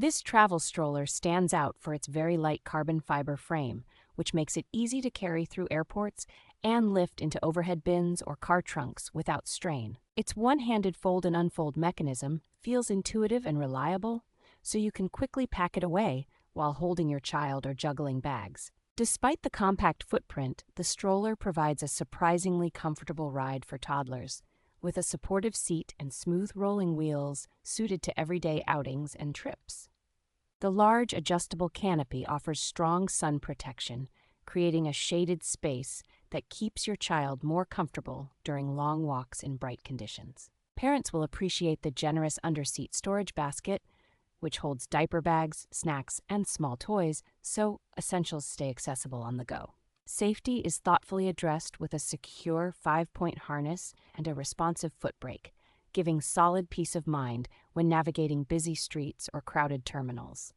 This travel stroller stands out for its very light carbon fiber frame, which makes it easy to carry through airports and lift into overhead bins or car trunks without strain. Its one-handed fold and unfold mechanism feels intuitive and reliable, so you can quickly pack it away while holding your child or juggling bags. Despite the compact footprint, the stroller provides a surprisingly comfortable ride for toddlers, with a supportive seat and smooth rolling wheels suited to everyday outings and trips. The large adjustable canopy offers strong sun protection, creating a shaded space that keeps your child more comfortable during long walks in bright conditions. Parents will appreciate the generous underseat storage basket, which holds diaper bags, snacks, and small toys, so essentials stay accessible on the go. Safety is thoughtfully addressed with a secure 5-point harness and a responsive foot brake, giving solid peace of mind when navigating busy streets or crowded terminals.